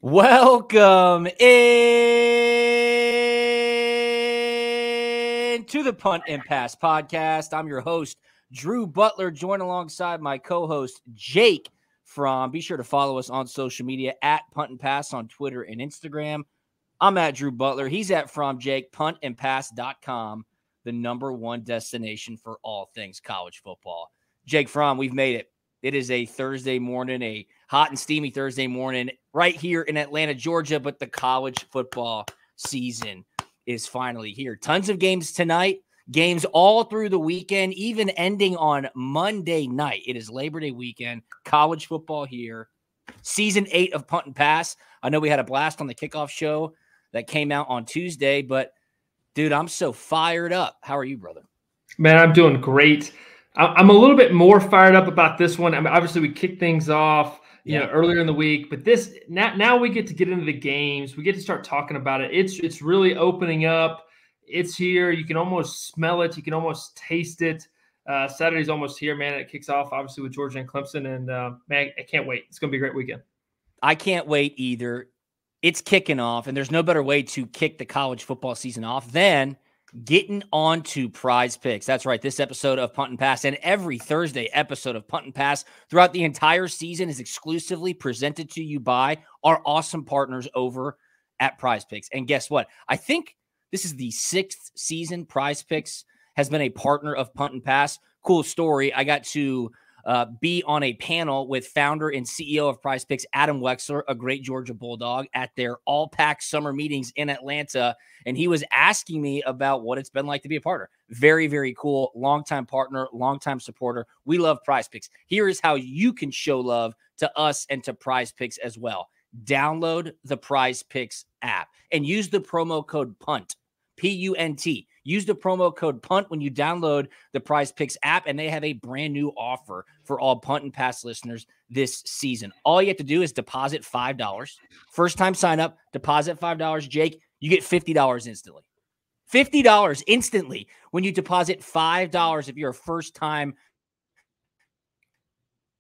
Welcome in to the Punt and Pass podcast. I'm your host, Drew Butler, joined alongside my co-host, Jake from. Be sure to follow us on social media at Punt and Pass on Twitter and Instagram. I'm at Drew Butler. He's at From Jake, puntandpass.com, the number one destination for all things college football. Jake From, we've made it. It is a Thursday morning, a hot and steamy Thursday morning right here in Atlanta, Georgia, but the college football season is finally here. Tons of games tonight, games all through the weekend, even ending on Monday night. It is Labor Day weekend, college football here. Season 8 of Punt and Pass. I know we had a blast on the kickoff show that came out on Tuesday, but dude, I'm so fired up. How are you, brother? Man, I'm doing great. I'm a little bit more fired up about this one. I mean, obviously we kicked things off, earlier in the week, but this now we get to get into the games. We get to start talking about it. It's really opening up. It's here. You can almost smell it. You can almost taste it. Saturday's almost here, man. It kicks off obviously with Georgia and Clemson, and man, I can't wait. It's going to be a great weekend. I can't wait either. It's kicking off, and there's no better way to kick the college football season off than getting on to Prize Picks. That's right. This episode of Punt and Pass and every Thursday episode of Punt and Pass throughout the entire season is exclusively presented to you by our awesome partners over at Prize Picks. And guess what? I think this is the 6th season Prize Picks has been a partner of Punt and Pass. Cool story. I got to be on a panel with founder and CEO of Prize Picks, Adam Wexler, a great Georgia Bulldog, at their all-pack summer meetings in Atlanta. And he was asking me about what it's been like to be a partner. Very, very cool. Longtime partner, longtime supporter. We love Prize Picks. Here is how you can show love to us and to Prize Picks as well. Download the Prize Picks app and use the promo code PUNT, P-U-N-T. Use the promo code PUNT when you download the Prize Picks app, and they have a brand new offer for all Punt and Pass listeners this season. All you have to do is deposit $5. First time sign up, deposit $5. Jake, you get $50 instantly. $50 instantly when you deposit $5 if you're a first time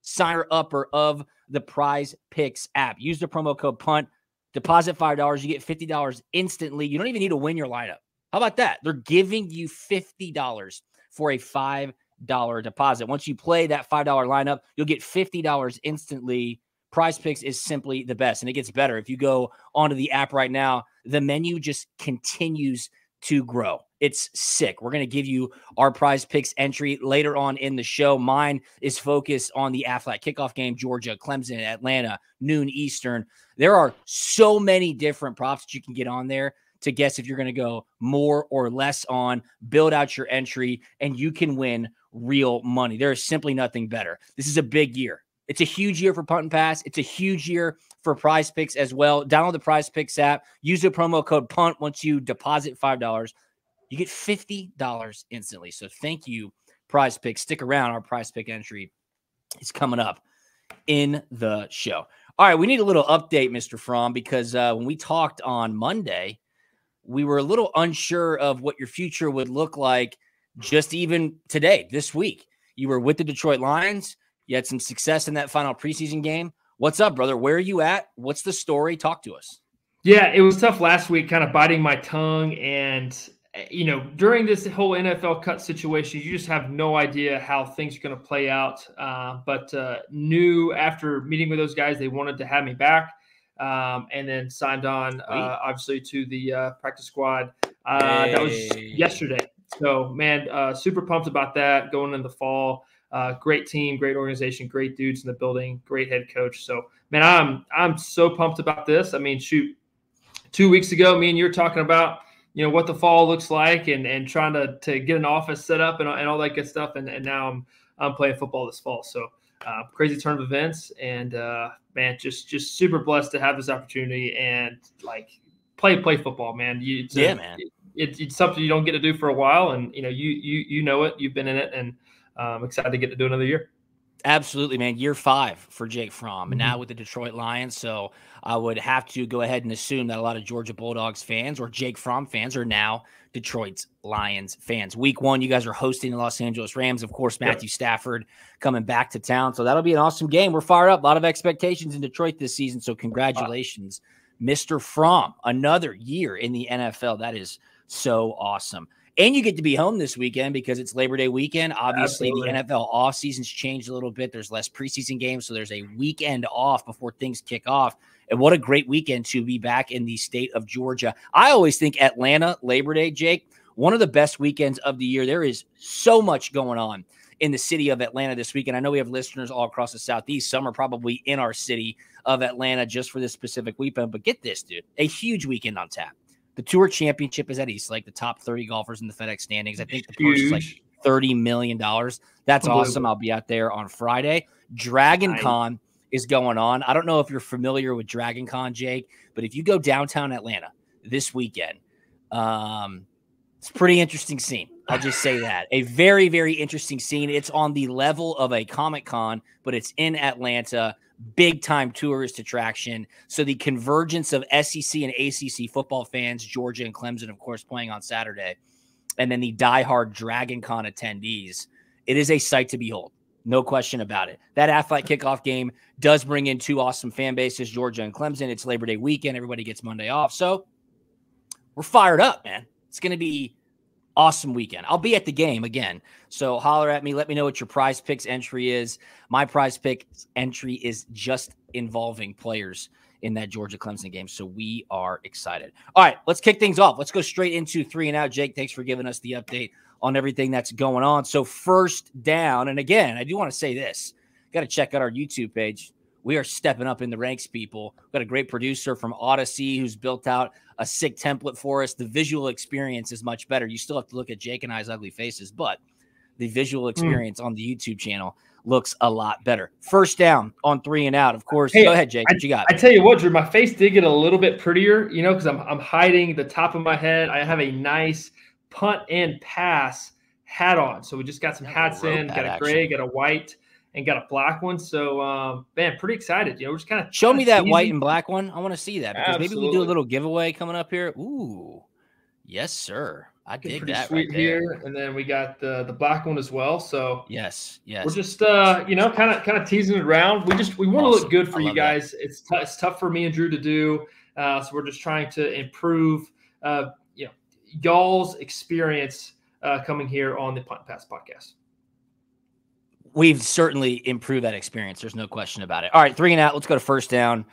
signer upper of the Prize Picks app. Use the promo code PUNT, deposit $5, you get $50 instantly. You don't even need to win your lineup. How about that? They're giving you $50 for a $5 deposit. Once you play that $5 lineup, you'll get $50 instantly. Prize Picks is simply the best, and it gets better. If you go onto the app right now, the menu just continues to grow. It's sick. We're going to give you our Prize Picks entry later on in the show. Mine is focused on the Aflac kickoff game, Georgia, Clemson, Atlanta, noon Eastern. There are so many different props that you can get on there to guess if you're going to go more or less on, build out your entry, and you can win real money. There is simply nothing better. This is a big year. It's a huge year for Punt and Pass. It's a huge year for Prize Picks as well. Download the Prize Picks app. Use the promo code PUNT. Once you deposit $5, you get $50 instantly. So thank you, Prize Picks. Stick around. Our Prize Pick entry is coming up in the show. All right, we need a little update, Mr. Fromm, because when we talked on Monday, we were a little unsure of what your future would look like just even today, this week. You were with the Detroit Lions. You had some success in that final preseason game. What's up, brother? Where are you at? What's the story? Talk to us. Yeah, it was tough last week, kind of biting my tongue. And, during this whole NFL cut situation, you just have no idea how things are going to play out. But knew after meeting with those guys, they wanted to have me back. And then signed on, obviously, to the practice squad. That was yesterday. So, man, super pumped about that going in the fall. Great team, great organization, great dudes in the building, great head coach. So, man, I'm so pumped about this. I mean, shoot, 2 weeks ago, me and you were talking about, what the fall looks like and trying to get an office set up and all that good stuff. And now I'm playing football this fall. So, crazy turn of events, and man, just super blessed to have this opportunity and play football, man. Man, it's something you don't get to do for a while, and you know it. You've been in it, and excited to get to do another year. Absolutely, man. Year 5 for Jake Fromm, and Mhm. now with the Detroit Lions. So I would have to go ahead and assume that a lot of Georgia Bulldogs fans or Jake Fromm fans are now Detroit Lions fans. Week 1, you guys are hosting the Los Angeles Rams. Of course, Yep. Matthew Stafford coming back to town. So that'll be an awesome game. We're fired up. A lot of expectations in Detroit this season. So congratulations, Mr. Fromm. Another year in the NFL. That is so awesome. And you get to be home this weekend because it's Labor Day weekend. Obviously, Absolutely. the NFL offseason's changed a little bit. There's less preseason games, so there's a weekend off before things kick off. And what a great weekend to be back in the state of Georgia. I always think Atlanta, Labor Day, Jake, one of the best weekends of the year. There is so much going on in the city of Atlanta this weekend. I know we have listeners all across the Southeast. Some are probably in our city of Atlanta just for this specific weekend. But get this, dude, a huge weekend on tap. The Tour Championship is at East Lake, the top 30 golfers in the FedEx standings. I think the purse is like $30 million. That's awesome. I'll be out there on Friday. Dragon Con is going on. I don't know if you're familiar with Dragon Con, Jake, but if you go downtown Atlanta this weekend, it's a pretty interesting scene. I'll just say that. A very, very interesting scene. It's on the level of a Comic-Con, but it's in Atlanta. Big-time tourist attraction. So the convergence of SEC and ACC football fans, Georgia and Clemson, of course, playing on Saturday, and then the diehard Dragon Con attendees, it is a sight to behold. No question about it. That Athletic kickoff game does bring in 2 awesome fan bases, Georgia and Clemson. It's Labor Day weekend. Everybody gets Monday off. So we're fired up, man. It's going to be awesome weekend. I'll be at the game again. So holler at me. Let me know what your Prize Picks entry is. My Prize Picks entry is just involving players in that Georgia Clemson game. So we are excited. All right, let's kick things off. Let's go straight into 3 and Out. Jake, thanks for giving us the update on everything that's going on. So first down, and again, I do want to say this. Got to check out our YouTube page. We are stepping up in the ranks, people. We've got a great producer from Odyssey who's built out a sick template for us. The visual experience is much better. You still have to look at Jake and I's ugly faces, but the visual experience on the YouTube channel looks a lot better. First down on 3 and Out. Of course, go ahead, Jake. What you got? I tell you what, Drew, my face did get a little bit prettier, because I'm hiding the top of my head. I have a nice punt and pass hat on. So we just got some hats in, got a gray, got a white, and got a black one. So, man, pretty excited. We're just kind of show me that white and black one. I want to see that because maybe we'll do a little giveaway coming up here. Ooh, yes, sir. I dig that right there. Here, and then we got the black one as well. So yes, we're just kind of teasing it around. We want to look good for you guys. That. It's tough for me and Drew to do. So we're just trying to improve y'all's experience coming here on the Punt Pass podcast. We've certainly improved that experience. There's no question about it. All right, 3 and Out. Let's go to first down.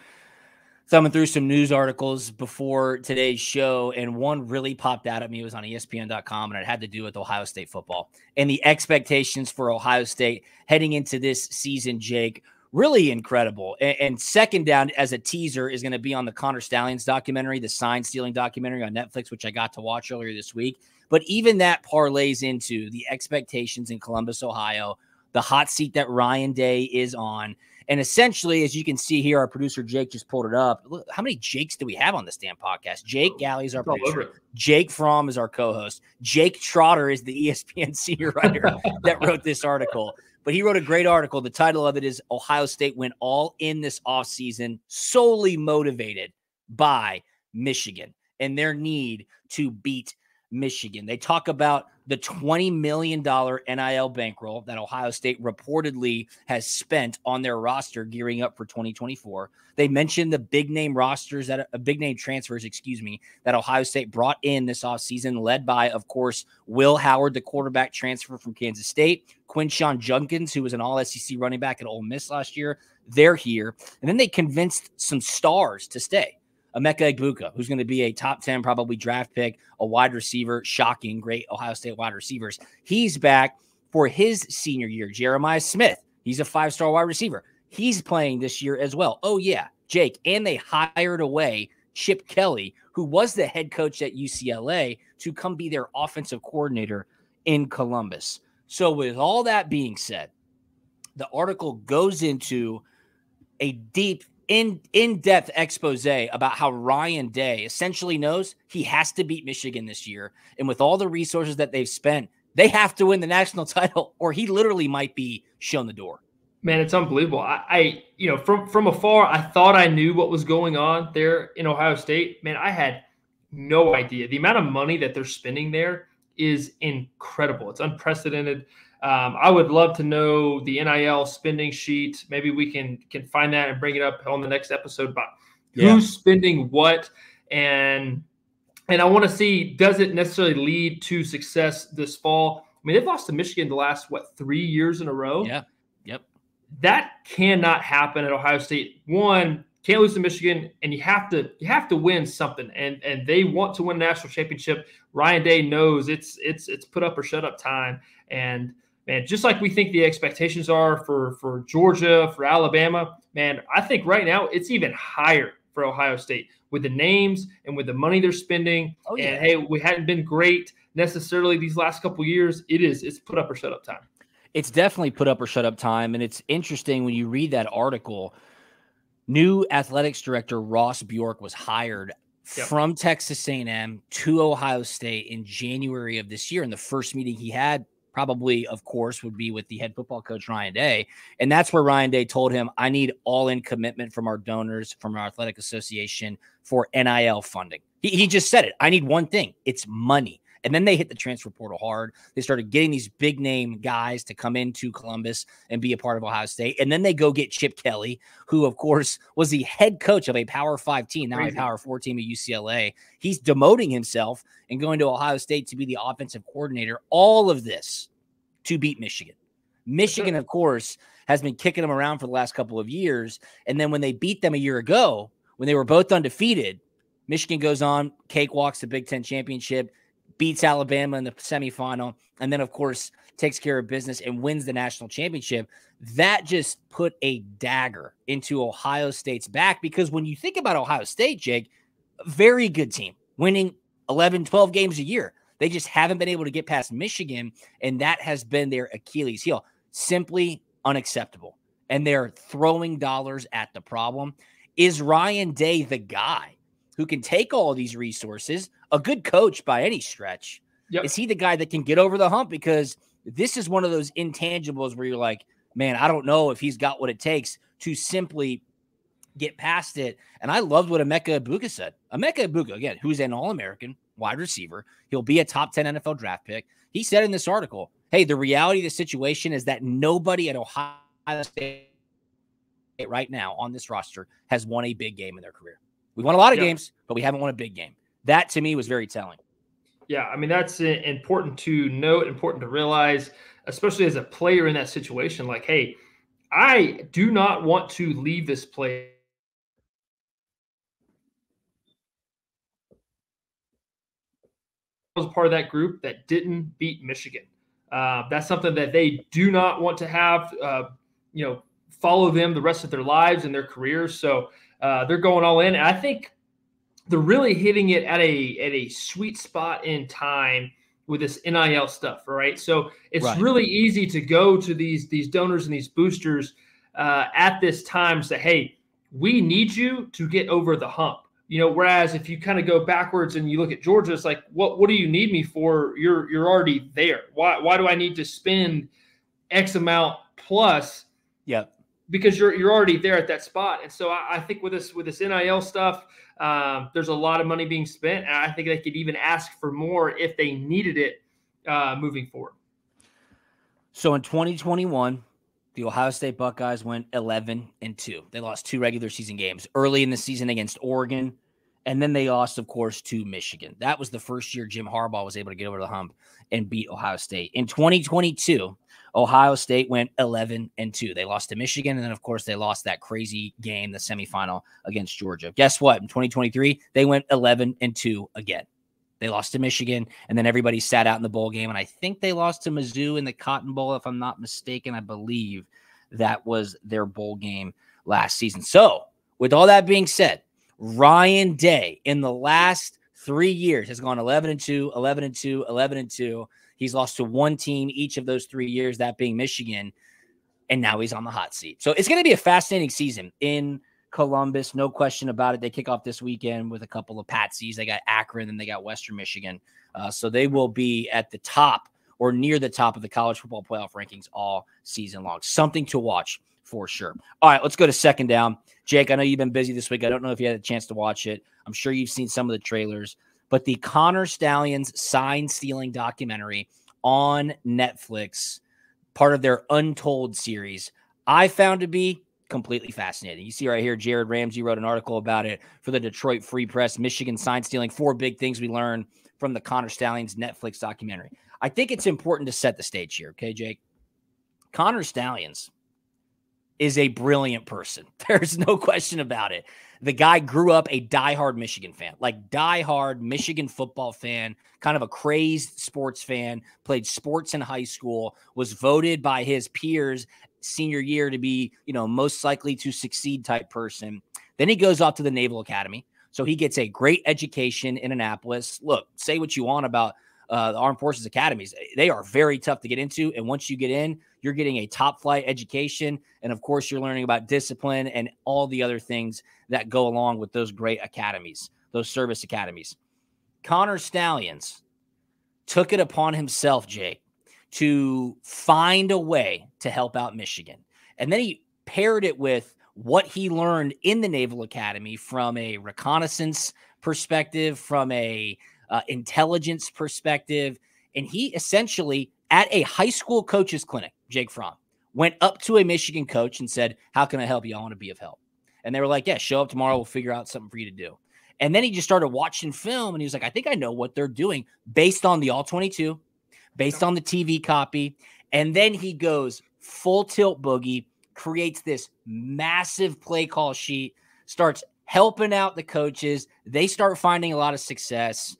Thumbing through some news articles before today's show, and one really popped out at me. It was on ESPN.com, and it had to do with Ohio State football and the expectations for Ohio State heading into this season, Jake. Really incredible. And second down as a teaser is going to be on the Connor Stallions documentary, the sign-stealing documentary on Netflix, which I got to watch earlier this week. But even that parlays into the expectations in Columbus, Ohio, the hot seat that Ryan Day is on. And essentially, as you can see here, our producer Jake just pulled it up. Look, how many Jakes do we have on this damn podcast? Jake Galley is our producer. Jake Fromm is our co-host. Jake Trotter is the ESPN senior writer that wrote this article. But he wrote a great article. The title of it is Ohio State went all in this offseason solely motivated by Michigan and their need to beat Michigan. They talk about the $20 million NIL bankroll that Ohio State reportedly has spent on their roster gearing up for 2024. They mentioned the big name transfers, that Ohio State brought in this offseason, led by, of course, Will Howard, the quarterback transfer from Kansas State, Quinshon Judkins, who was an all-SEC running back at Ole Miss last year. They're here. And then they convinced some stars to stay. Emeka Egbuka, who's going to be a top 10 probably draft pick, a wide receiver, shocking, great Ohio State wide receivers. He's back for his senior year. Jeremiah Smith, he's a 5-star wide receiver. He's playing this year as well. Oh, yeah, Jake. And they hired away Chip Kelly, who was the head coach at UCLA, to come be their offensive coordinator in Columbus. So with all that being said, the article goes into a deep, in-depth expose about how Ryan Day essentially knows he has to beat Michigan this year. And with all the resources that they've spent, they have to win the national title, or he literally might be shown the door. Man, it's unbelievable. From afar, I thought I knew what was going on there in Ohio State. Man, I had no idea. The amount of money that they're spending there is incredible. It's unprecedented. I would love to know the NIL spending sheet. Maybe we can find that and bring it up on the next episode about who's spending what, and I want to see, does it necessarily lead to success this fall? I mean, they've lost to Michigan the last 3 years in a row. Yeah. Yep. That cannot happen at Ohio State. One, can't lose to Michigan, and you have to win something. And they want to win a national championship. Ryan Day knows it's put up or shut up time. And man, just like we think the expectations are for Georgia, for Alabama, man, I think right now it's even higher for Ohio State with the names and with the money they're spending. Oh, yeah. And hey, we hadn't been great necessarily these last couple of years. It's put up or shut up time. It's definitely put up or shut up time. And it's interesting when you read that article, new athletics director Ross Bjork was hired from Texas A&M to Ohio State in January of this year. And the first meeting he had probably, of course, would be with the head football coach, Ryan Day. And that's where Ryan Day told him, I need all-in commitment from our donors, from our athletic association for NIL funding. He just said it. I need one thing. It's money. And then they hit the transfer portal hard. They started getting these big name guys to come into Columbus and be a part of Ohio State. And then they go get Chip Kelly, who, of course, was the head coach of a Power 5 team, now a Power 4 team at UCLA. He's demoting himself and going to Ohio State to be the offensive coordinator. All of this to beat Michigan. Michigan, of course, has been kicking them around for the last couple of years. And then when they beat them a year ago, when they were both undefeated, Michigan goes on, cakewalks the Big Ten championship, beats Alabama in the semifinal, and then, of course, takes care of business and wins the national championship. That just put a dagger into Ohio State's back, because when you think about Ohio State, Jake, very good team, winning 11, 12 games a year. They just haven't been able to get past Michigan, and that has been their Achilles heel. Simply unacceptable. And they're throwing dollars at the problem. Is Ryan Day the guy who can take all these resources, a good coach by any stretch? Is he the guy that can get over the hump? Because this is one of those intangibles where you're like, man, I don't know if he's got what it takes to simply get past it. And I loved what Emeka Egbuka said. Emeka Egbuka, again, who's an All-American wide receiver. He'll be a top 10 NFL draft pick. He said in this article, hey, the reality of the situation is that nobody at Ohio State right now on this roster has won a big game in their career. We won a lot of games, but we haven't won a big game. That, to me, was very telling. Yeah, I mean, that's important to note, important to realize, especially as a player in that situation. Like, hey, I do not want to leave this place. I was part of that group that didn't beat Michigan. That's something that they do not want to have, follow them the rest of their lives and their careers. So they're going all in. And I think they're really hitting it at a sweet spot in time with this NIL stuff, right? So it's really easy to go to these donors and these boosters at this time and say, hey, we need you to get over the hump. Whereas if you kind of go backwards and you look at Georgia, it's like, what do you need me for? You're already there. Why do I need to spend X amount plus? Yep. Because you're already there at that spot. And so I think with this NIL stuff, there's a lot of money being spent. And I think they could even ask for more if they needed it moving forward. So in 2021, the Ohio State Buckeyes went 11-2. They lost 2 regular season games early in the season against Oregon, and then they lost, of course, to Michigan. That was the first year Jim Harbaugh was able to get over the hump and beat Ohio State. In 2022, Ohio State went 11-2. They lost to Michigan, and then, of course, they lost that crazy game, the semifinal against Georgia. Guess what? In 2023, they went 11-2 again. They lost to Michigan, and then everybody sat out in the bowl game, and I think they lost to Mizzou in the Cotton Bowl, if I'm not mistaken. I believe that was their bowl game last season. So, with all that being said, Ryan Day in the last 3 years has gone 11-2, 11-2, 11-2. He's lost to one team each of those 3 years, that being Michigan, and now he's on the hot seat. So it's going to be a fascinating season in Columbus, no question about it. They kick off this weekend with a couple of patsies. They got Akron, and they got Western Michigan. So they will be at the top or near the top of the college football playoff rankings all season long. Something to watch for sure. All right, let's go to second down. Jake, I know you've been busy this week. I don't know if you had a chance to watch it. I'm sure you've seen some of the trailers, but the Connor Stallions sign stealing documentary on Netflix, part of their Untold series, I found to be completely fascinating. You see right here, Jared Ramsey wrote an article about it for the Detroit Free Press. Michigan sign stealing, 4 big things we learned from the Connor Stallions Netflix documentary. I think it's important to set the stage here, okay, Jake? Connor Stallions is a brilliant person. There's no question about it. The guy grew up a diehard Michigan fan, like diehard Michigan football fan, kind of a crazed sports fan, played sports in high school, was voted by his peers senior year to be, most likely to succeed type person. Then he goes off to the Naval Academy. So he gets a great education in Annapolis. Look, say what you want about the Armed Forces Academies. They are very tough to get into. And once you get in, you're getting a top flight education. And of course, you're learning about discipline and all the other things that go along with those great academies, those service academies. Connor Stallions took it upon himself, Jake, to find a way to help out Michigan. And then he paired it with what he learned in the Naval Academy from a reconnaissance perspective, from a intelligence perspective. And he essentially, at a high school coach's clinic, Jake Fromm, went up to a Michigan coach and said, how can I help you? I want to be of help. And they were like, yeah, show up tomorrow. We'll figure out something for you to do. And then he just started watching film and he was like, I think I know what they're doing based on the All-22, based on the TV copy. And then he goes full tilt boogie, creates this massive play call sheet, starts helping out the coaches. They start finding a lot of success.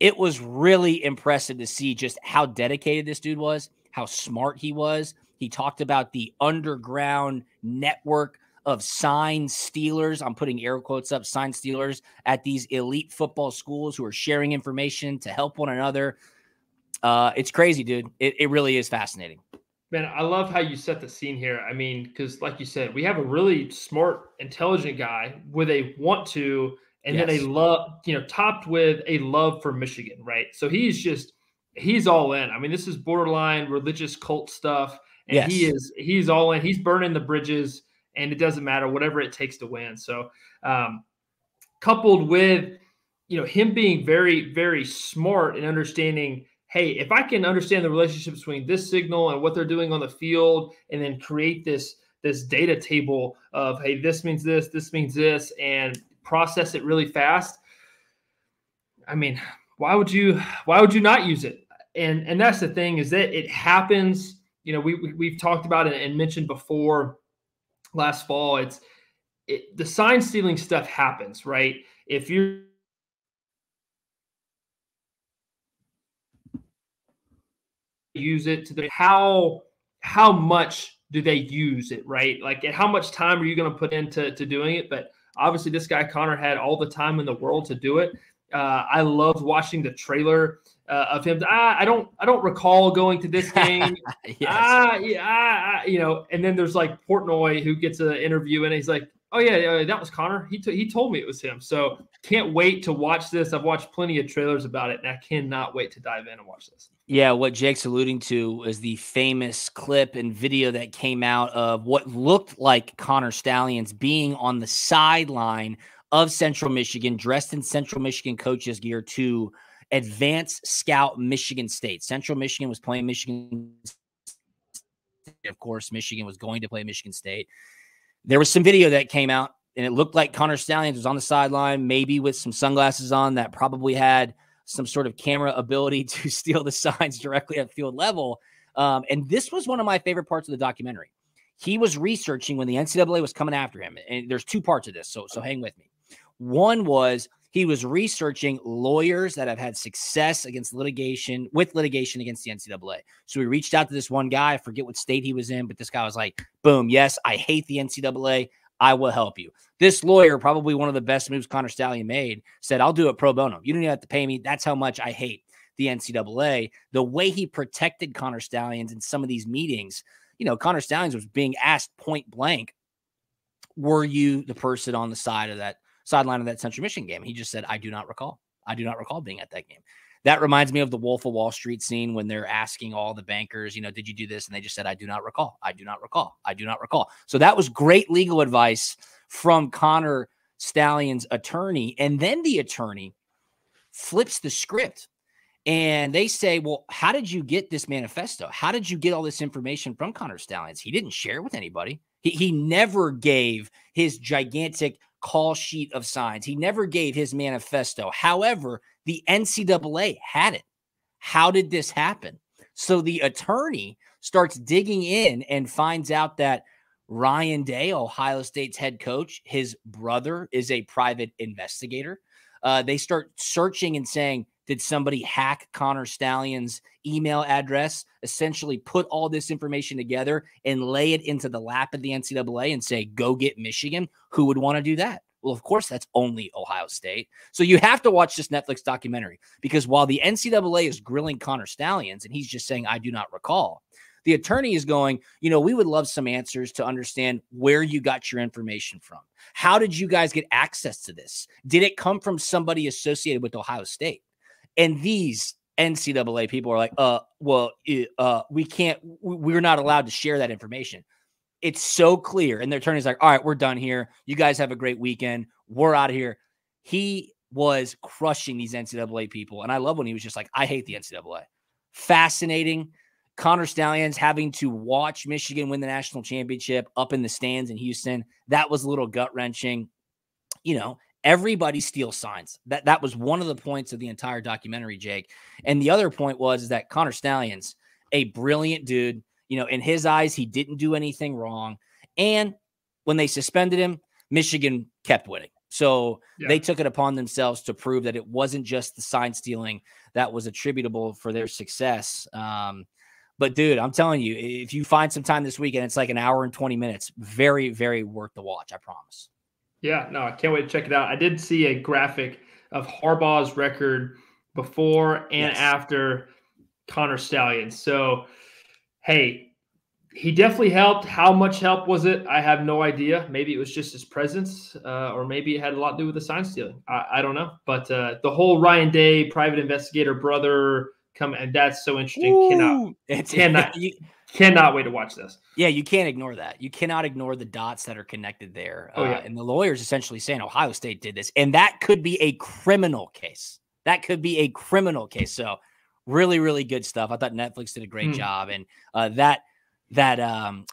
It was really impressive to see just how dedicated this dude was, how smart he was. He talked about the underground network of sign stealers. I'm putting air quotes up, sign stealers at these elite football schools who are sharing information to help one another. It's crazy, dude. It really is fascinating. Man, I love how you set the scene here. I mean, because like you said, we have a really smart, intelligent guy with a want to, and then a love, topped with a love for Michigan, right? So he's all in. I mean, this is borderline religious cult stuff, and he's all in. He's burning the bridges, and it doesn't matter, whatever it takes to win. So, coupled with, him being very, very smart and understanding, hey, if I can understand the relationship between this signal and what they're doing on the field, and then create this data table of, hey, this means this means this, and process it really fast. I mean, why would you not use it? And that's the thing, is that it happens. We've talked about it and mentioned before last fall. The sign stealing stuff happens, right? If you use it to how much do they use it, right? Like, how much time are you going to put into doing it? But obviously this guy Connor had all the time in the world to do it. I loved watching the trailer of him. I don't recall going to this game. And then there's like Portnoy who gets an interview and he's like, oh yeah, that was Connor. He told me it was him. So can't wait to watch this. I've watched plenty of trailers about it, and I cannot wait to dive in and watch this. Yeah, what Jake's alluding to is the famous clip and video that came out of what looked like Connor Stallions being on the sideline of Central Michigan, dressed in Central Michigan coaches gear to advance scout Michigan State. Central Michigan was playing Michigan State. Of course, Michigan was going to play Michigan State. There was some video that came out, and it looked like Connor Stallions was on the sideline, maybe with some sunglasses on that probably had some sort of camera ability to steal the signs directly at field level. And this was one of my favorite parts of the documentary. He was researching when the NCAA was coming after him. And there's 2 parts of this, so hang with me. One was he was researching lawyers that have had success against litigation against the NCAA. So he reached out to this one guy. I forget what state he was in, but this guy was like, boom, yes, I hate the NCAA. I will help you. This lawyer, probably one of the best moves Connor Stallion made, said, I'll do it pro bono. You don't even have to pay me. That's how much I hate the NCAA. The way he protected Connor Stallions in some of these meetings, Connor Stallions was being asked point blank, were you the person on the sideline of that Central Michigan game? He just said, I do not recall. I do not recall being at that game. That reminds me of the Wolf of Wall Street scene when they're asking all the bankers, did you do this? And they just said, I do not recall. I do not recall. I do not recall. So that was great legal advice from Connor Stallion's attorney. And then the attorney flips the script and they say, well, how did you get this manifesto? How did you get all this information from Connor Stalions? He didn't share it with anybody. He never gave his gigantic call sheet of signs. He never gave his manifesto. However, the NCAA had it. How did this happen? So the attorney starts digging in and finds out that Ryan Day, Ohio State's head coach, his brother is a private investigator. They start searching and saying, did somebody hack Connor Stallion's email address, essentially put all this information together and lay it into the lap of the NCAA and say, go get Michigan? Who would want to do that? Well, of course, that's only Ohio State. So you have to watch this Netflix documentary, because while the NCAA is grilling Connor Stalions and he's just saying, I do not recall, the attorney is going, we would love some answers to understand where you got your information from. How did you guys get access to this? Did it come from somebody associated with Ohio State? And these NCAA people are like, we can't, we're not allowed to share that information. It's so clear. And their attorney's like, all right, we're done here. You guys have a great weekend. We're out of here. He was crushing these NCAA people. And I love when he was just like, I hate the NCAA. Fascinating. Connor Stalions having to watch Michigan win the national championship up in the stands in Houston. That was a little gut-wrenching. Everybody steals signs. That was one of the points of the entire documentary, Jake. And the other point was that Connor Stalions, a brilliant dude, in his eyes, he didn't do anything wrong. And when they suspended him, Michigan kept winning. So They took it upon themselves to prove that it wasn't just the sign stealing that was attributable for their success. But dude, I'm telling you, if you find some time this weekend, it's like an hour and 20 minutes. Very, very worth the watch. I promise. Yeah, no, I can't wait to check it out. I did see a graphic of Harbaugh's record before and after Connor Stalions. So, hey, he definitely helped. How much help was it? I have no idea. Maybe it was just his presence, or maybe it had a lot to do with the sign stealing. I don't know. But the whole Ryan Day, private investigator brother, and that's so interesting. Ooh, Cannot wait to watch this. Yeah, you can't ignore that. You cannot ignore the dots that are connected there. And the lawyer's essentially saying Ohio State did this, and that could be a criminal case. So really, really good stuff. I thought Netflix did a great job. And that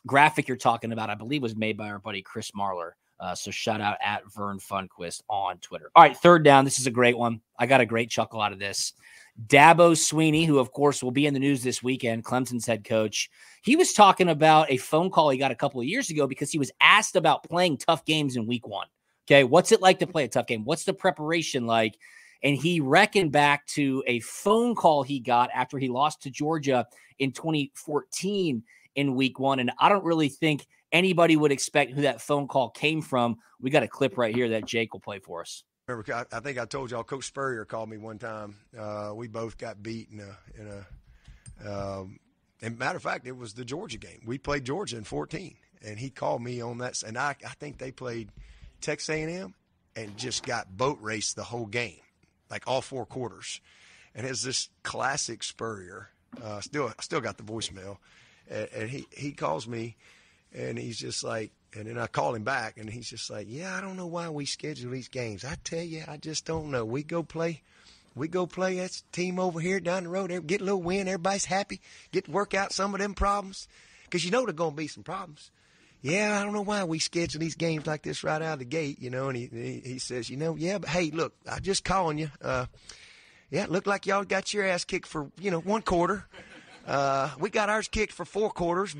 graphic you're talking about, I believe, was made by our buddy Chris Marler. So shout out at Vern Funquist on Twitter. All right, third down. This is a great one. I got a great chuckle out of this. Dabo Swinney, who, of course, will be in the news this weekend, Clemson's head coach, he was talking about a phone call he got a couple of years ago because he was asked about playing tough games in week one. Okay, what's it like to play a tough game? What's the preparation like? And he reckoned back to a phone call he got after he lost to Georgia in 2014 in week one. And I don't really think anybody would expect who that phone call came from. We got a clip right here that Jake will play for us. Remember, I think I told y'all Coach Spurrier called me one time. We both got beat and matter of fact, it was the Georgia game. We played Georgia in 14, and he called me on that. And I think they played Texas A&M and just got boat raced the whole game, like all four quarters. And it's this classic Spurrier. Still got the voicemail, and he calls me, and he's just like. And then I call him back, and he's just like, yeah, I don't know why we schedule these games. I tell you, I just don't know. We go play that team over here down the road, get a little win, everybody's happy, get to work out some of them problems, because there's going to be some problems. Yeah, I don't know why we schedule these games like this right out of the gate, and he says, yeah, but hey, look, I'm just calling you. It looked like y'all got your ass kicked for, one quarter. We got ours kicked for 4 quarters,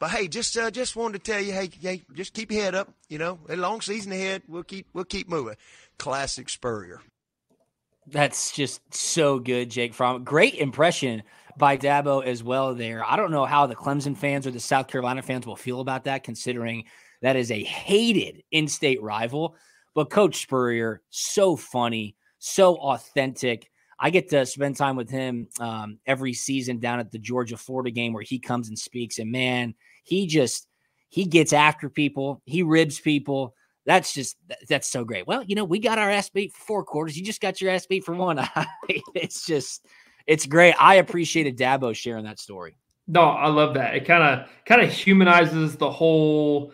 But hey, just wanted to tell you, hey, just keep your head up. A long season ahead. We'll keep moving. Classic Spurrier. That's just so good, Jake Fromm. Great impression by Dabo as well there. I don't know how the Clemson fans or the South Carolina fans will feel about that, considering that is a hated in-state rival. But Coach Spurrier, so funny, so authentic. I get to spend time with him every season down at the Georgia-Florida game where he comes and speaks. And, man, he gets after people. He ribs people. that's so great. Well, we got our ass beat for 4 quarters. You just got your ass beat for 1. It's great. I appreciated Dabo sharing that story. No, I love that. It kind of humanizes the whole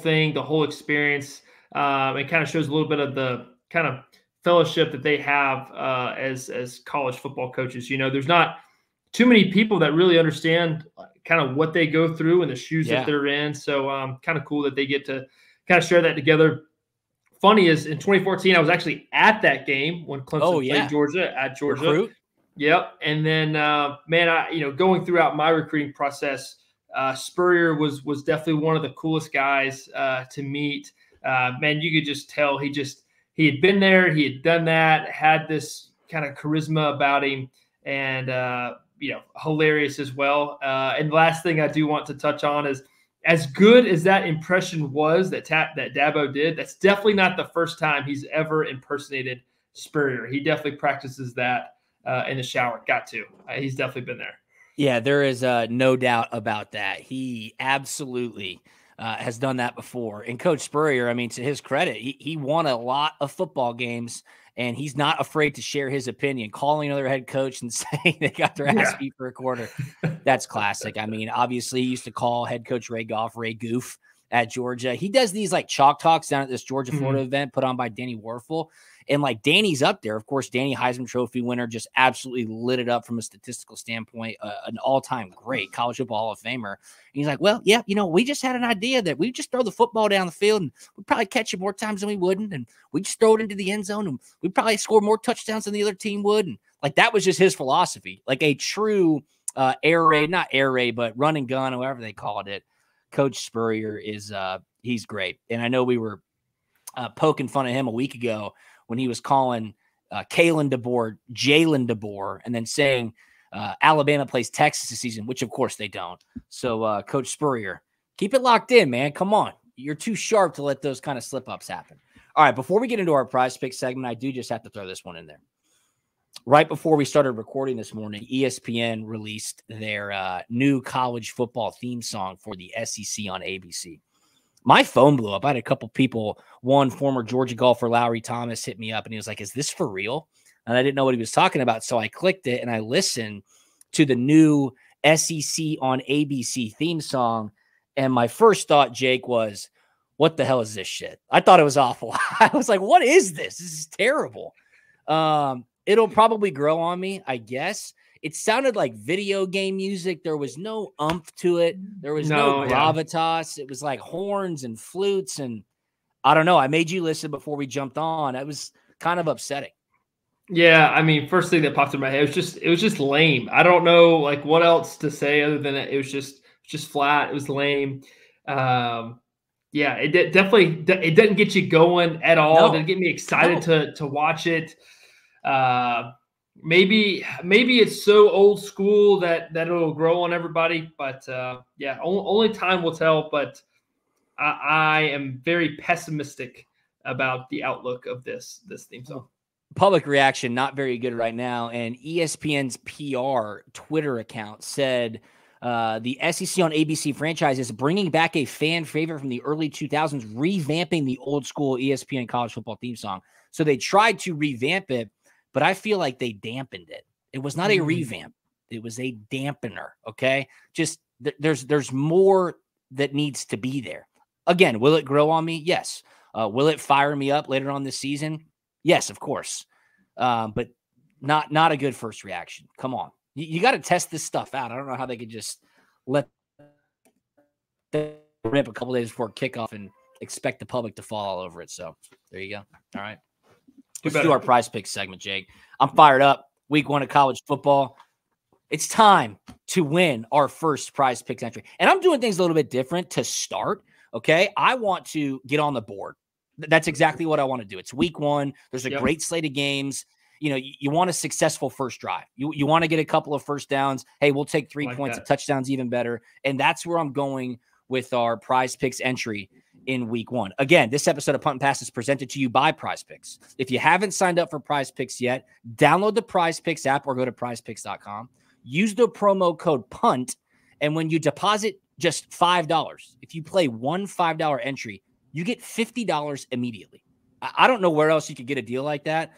thing, the whole experience. It kind of shows a little bit of the kind of fellowship that they have as college football coaches. There's not too many people that really understand kind of what they go through and the shoes that they're in. So kind of cool that they get to kind of share that together. Funny is in 2014, I was actually at that game when Clemson played Georgia at Georgia. Recruit. Yep. And then, going throughout my recruiting process, Spurrier was definitely one of the coolest guys to meet. Man, you could just tell he had been there, he had done that, had this kind of charisma about him, and hilarious as well. And the last thing I do want to touch on is, as good as that impression was that Dabo did, that's definitely not the first time he's ever impersonated Spurrier. He definitely practices that in the shower. Got to. He's definitely been there. Yeah, there is no doubt about that. He absolutely has done that before. And Coach Spurrier, I mean, to his credit, he won a lot of football games, and he's not afraid to share his opinion, calling another head coach and saying they got their ass beat for a quarter. That's classic. I mean, obviously, he used to call head coach Ray Goff Ray Goof at Georgia. He does these like chalk talks down at this Georgia-Florida event put on by Danny Warfel. And like Danny's up there. Of course, Danny, Heisman Trophy winner, just absolutely lit it up from a statistical standpoint, an all-time great college football Hall of Famer. And he's like, well, yeah, we just had an idea that we just throw the football down the field and we'd probably catch it more times than we wouldn't. And we just throw it into the end zone and we'd probably score more touchdowns than the other team would. And like, that was just his philosophy, like a true not air raid, but run and gun, however they called it. Coach Spurrier is he's great. And I know we were poking fun at him a week ago when he was calling Kalen DeBoer, Jalen DeBoer, and then saying Alabama plays Texas this season, which of course they don't. So Coach Spurrier, keep it locked in, man. Come on. You're too sharp to let those kind of slip-ups happen. All right, before we get into our prize pick segment, I do just have to throw this one in there. Right before we started recording this morning, ESPN released their new college football theme song for the SEC on ABC. My phone blew up. I had a couple people, one former Georgia golfer, Lowry Thomas, hit me up, and he was like, is this for real? And I didn't know what he was talking about, so I clicked it, and I listened to the new SEC on ABC theme song, and my first thought, Jake, was, what the hell is this shit? I thought it was awful. I was like, what is this? This is terrible. It'll probably grow on me, I guess. It sounded like video game music. There was no umph to it. There was no gravitas. It was like horns and flutes. And I don't know. I made you listen before we jumped on. It was kind of upsetting. Yeah. I mean, first thing that popped in my head, it was just lame. I don't know like what else to say other than it was just flat. It was lame. It didn't get you going at all. No. It didn't get me excited to watch it. Maybe it's so old school that it'll grow on everybody, but only time will tell. But I am very pessimistic about the outlook of this theme song. Public reaction not very good right now, and ESPN's PR Twitter account said the SEC on ABC franchise is bringing back a fan favorite from the early 2000s, revamping the old school ESPN college football theme song. So they tried to revamp it, but I feel like they dampened it. It was not a revamp. It was a dampener, okay? Just there's more that needs to be there. Again, will it grow on me? Yes. Will it fire me up later on this season? Yes, of course. But not a good first reaction. Come on. You got to test this stuff out. I don't know how they could just let them rip a couple days before kickoff and expect the public to fall all over it. So there you go. All right. Let's do our prize pick segment, Jake. I'm fired up. Week 1 of college football. It's time to win our first prize picks entry. And I'm doing things a little bit different to start, okay? I want to get on the board. That's exactly what I want to do. It's week 1. There's a great slate of games. You want a successful first drive. You want to get a couple of first downs. Hey, we'll take 3 points. A touchdown's even better. And that's where I'm going with our prize picks entry in week 1. Again, this episode of Punt and Pass is presented to you by Prize Picks. If you haven't signed up for Prize Picks yet, download the Prize Picks app or go to prizepicks.com. Use the promo code PUNT, and when you deposit just $5, if you play one $5 entry, you get $50 immediately. I don't know where else you could get a deal like that,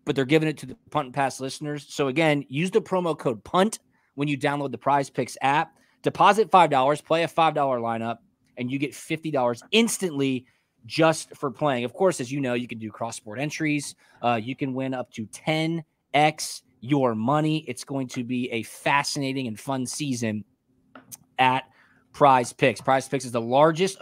but they're giving it to the Punt and Pass listeners. So again, use the promo code PUNT when you download the Prize Picks app. Deposit $5, play a $5 lineup, and you get $50 instantly just for playing. Of course, as you know, you can do cross-sport entries. You can win up to 10x your money. It's going to be a fascinating and fun season at Prize Picks. Prize Picks is the largest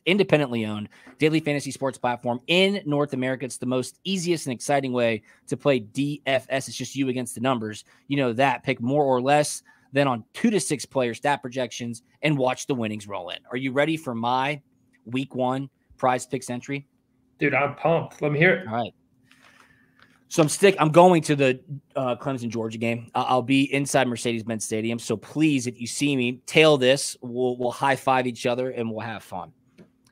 independently owned daily fantasy sports platform in North America. It's the most easiest and exciting way to play DFS. It's just you against the numbers. You know that. Pick more or less than on 2 to 6 player stat projections and watch the winnings roll in. Are you ready for my week 1 Prize Picks entry? Dude, I'm pumped. Let me hear it. All right. So I'm going to the Clemson Georgia game. I'll be inside Mercedes-Benz Stadium. So please, if you see me, tail this. We'll high five each other and we'll have fun.